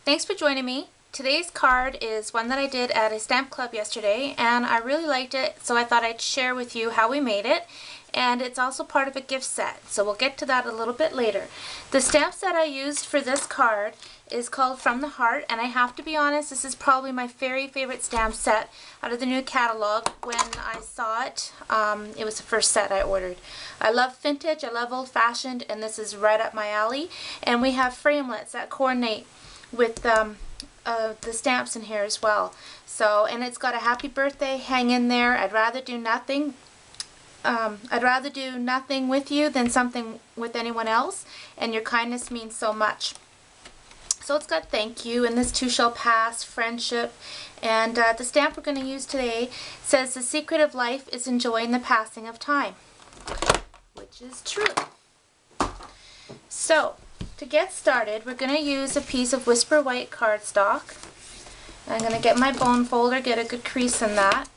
Thanks for joining me. Today's card is one that I did at a stamp club yesterday, and I really liked it, so I thought I'd share with you how we made it. And it's also part of a gift set, so we'll get to that a little bit later. The stamp set I used for this card is called From the Heart, and I have to be honest, this is probably my very favorite stamp set out of the new catalog. When I saw it, it was the first set I ordered. I love vintage, I love old-fashioned, and this is right up my alley. And we have framelits that coordinate with the stamps in here as well. So, and it's got a happy birthday hang in there. I'd rather do nothing with you than something with anyone else, and your kindness means so much. So it's got thank you, and this too shall pass, friendship, and the stamp we're going to use today says the secret of life is enjoying the passing of time, which is true. So to get started, we're going to use a piece of Whisper White cardstock. I'm going to get my bone folder, get a good crease in that.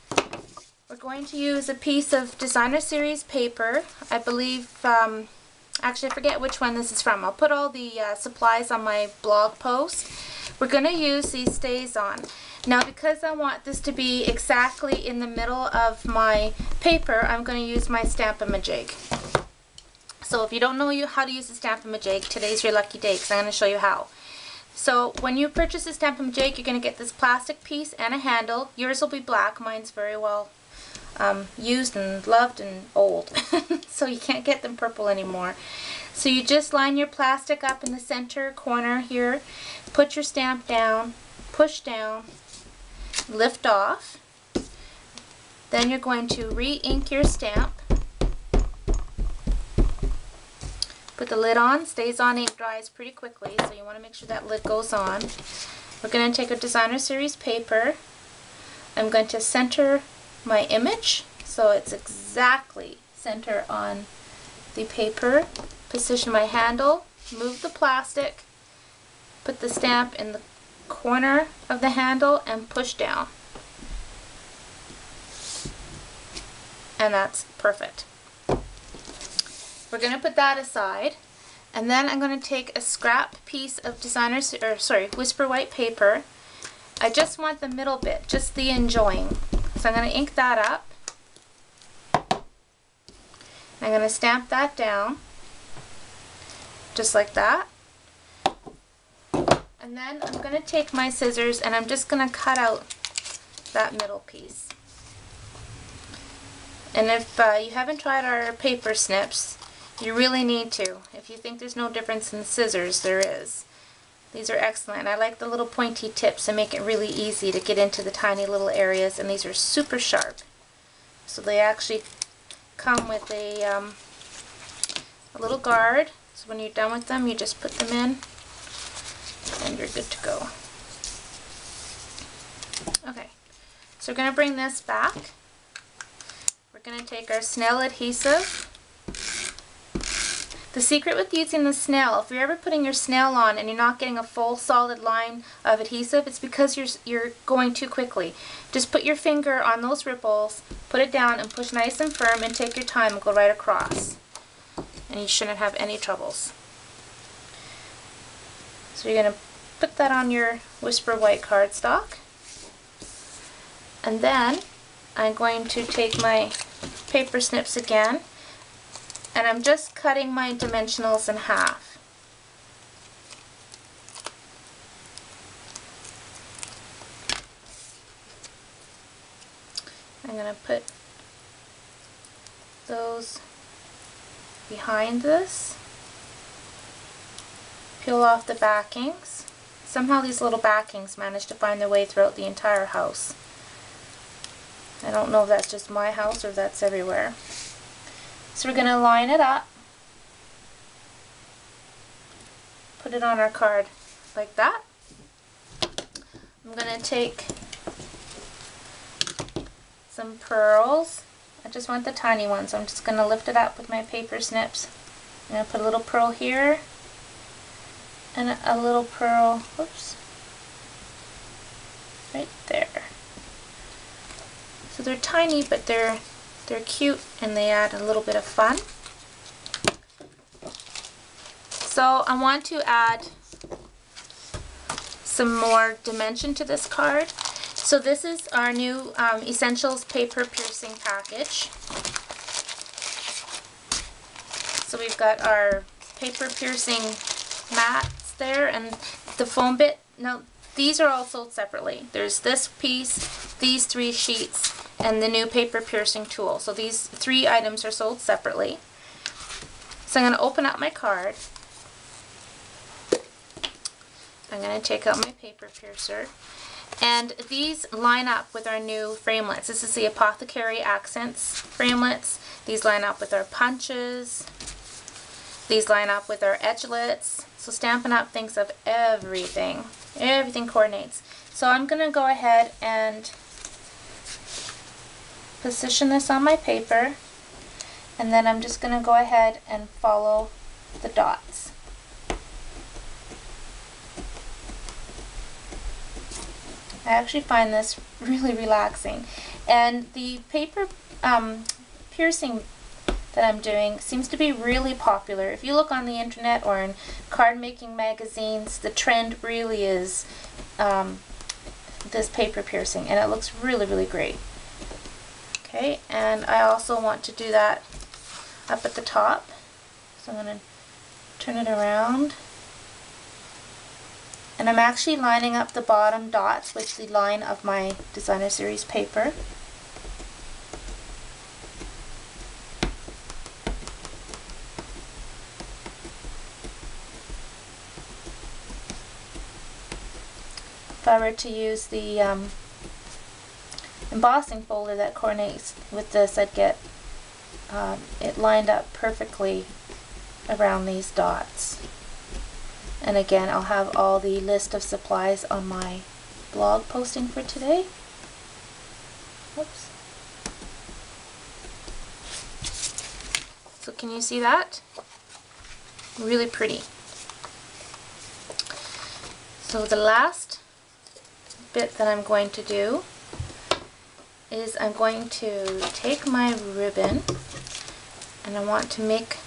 We're going to use a piece of Designer Series paper. I believe, actually I forget which one this is from. I'll put all the supplies on my blog post. We're going to use these StazOn. Now, because I want this to be exactly in the middle of my paper, I'm going to use my Stamp-A-Majig. So if you don't know how to use the Stamp-A-Majig, today's your lucky day because I'm going to show you how. So when you purchase a Stamp-A-Majig, you're going to get this plastic piece and a handle. Yours will be black. Mine's very well used and loved and old. So you can't get them purple anymore. So you just line your plastic up in the center corner here, put your stamp down, push down, lift off. Then you're going to re-ink your stamp. Put the lid on. StazOn ink dries pretty quickly, so you want to make sure that lid goes on. We're going to take a Designer Series paper. I'm going to center my image so it's exactly center on the paper. Position my handle, move the plastic, put the stamp in the corner of the handle and push down. And that's perfect. We're going to put that aside, and then I'm going to take a scrap piece of Whisper White paper. I just want the middle bit, just the enjoying. So I'm going to ink that up. I'm going to stamp that down, just like that. And then I'm going to take my scissors and I'm just going to cut out that middle piece. And if you haven't tried our paper snips, you really need to. If you think there's no difference in the scissors, there is. These are excellent. I like the little pointy tips and make it really easy to get into the tiny little areas, and these are super sharp. So they actually come with a little guard. So when you're done with them, you just put them in and you're good to go. Okay, so we're going to bring this back. We're going to take our Snell adhesive. The secret with using the Snell, if you're ever putting your Snell on and you're not getting a full solid line of adhesive, it's because you're going too quickly. Just put your finger on those ripples, put it down and push nice and firm, and take your time and go right across. And you shouldn't have any troubles. So you're going to put that on your Whisper White cardstock. And then I'm going to take my paper snips again, and I'm just cutting my dimensionals in half. I'm going to put those behind this, peel off the backings. Somehow these little backings manage to find their way throughout the entire house. I don't know if that's just my house or if that's everywhere. So we're going to line it up, put it on our card like that. I'm going to take some pearls. I just want the tiny ones. I'm just going to lift it up with my paper snips. I'm going to put a little pearl here and a little pearl, whoops, right there. So they're tiny, but they're cute and they add a little bit of fun. So I want to add some more dimension to this card. So this is our new Essentials paper piercing package. So we've got our paper piercing mats there, and the foam bit. Now these are all sold separately. There's this piece, these 3 sheets, and the new paper piercing tool. So these 3 items are sold separately. So I'm going to open up my card. I'm going to take out my paper piercer. And these line up with our new framelits. This is the Apothecary Accents framelits. These line up with our punches. These line up with our edgelets. So Stampin' Up! Thinks of everything. Everything coordinates. So I'm going to go ahead and position this on my paper. And then I'm just going to go ahead and follow the dots. I actually find this really relaxing. And the paper piercing that I'm doing seems to be really popular. If you look on the internet or in card making magazines, the trend really is this paper piercing, and it looks really, really great. Okay, and I also want to do that up at the top. So I'm going to turn it around. And I'm actually lining up the bottom dots with the line of my Designer Series paper. If I were to use the embossing folder that coordinates with this, I'd get it lined up perfectly around these dots. And again, I'll have all the list of supplies on my blog posting for today. Oops. So can you see that? Really pretty. So the last bit that I'm going to do is I'm going to take my ribbon and I want to make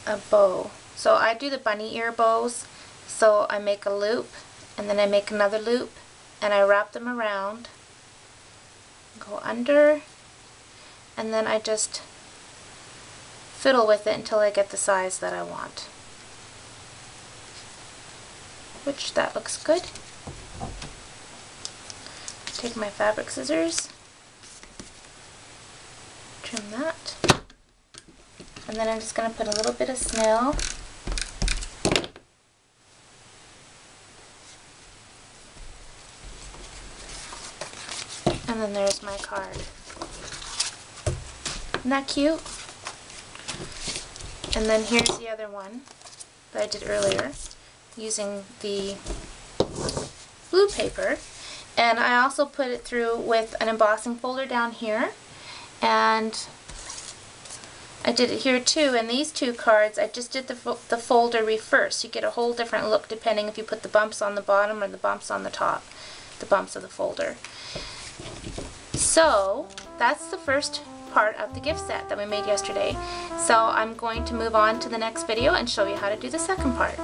a bow. So I do the bunny ear bows, so I make a loop and then I make another loop and I wrap them around, go under, and then I just fiddle with it until I get the size that I want. Which that looks good. Take my fabric scissors, trim that, and then I'm just going to put a little bit of snail and then there's my card. Isn't that cute? And then here's the other one that I did earlier using the blue paper. And I also put it through with an embossing folder down here. And I did it here too. And these 2 cards, I just did the folder reverse. You get a whole different look depending if you put the bumps on the bottom or the bumps on the top, the bumps of the folder. So that's the first part of the gift set that we made yesterday. So I'm going to move on to the next video and show you how to do the second part.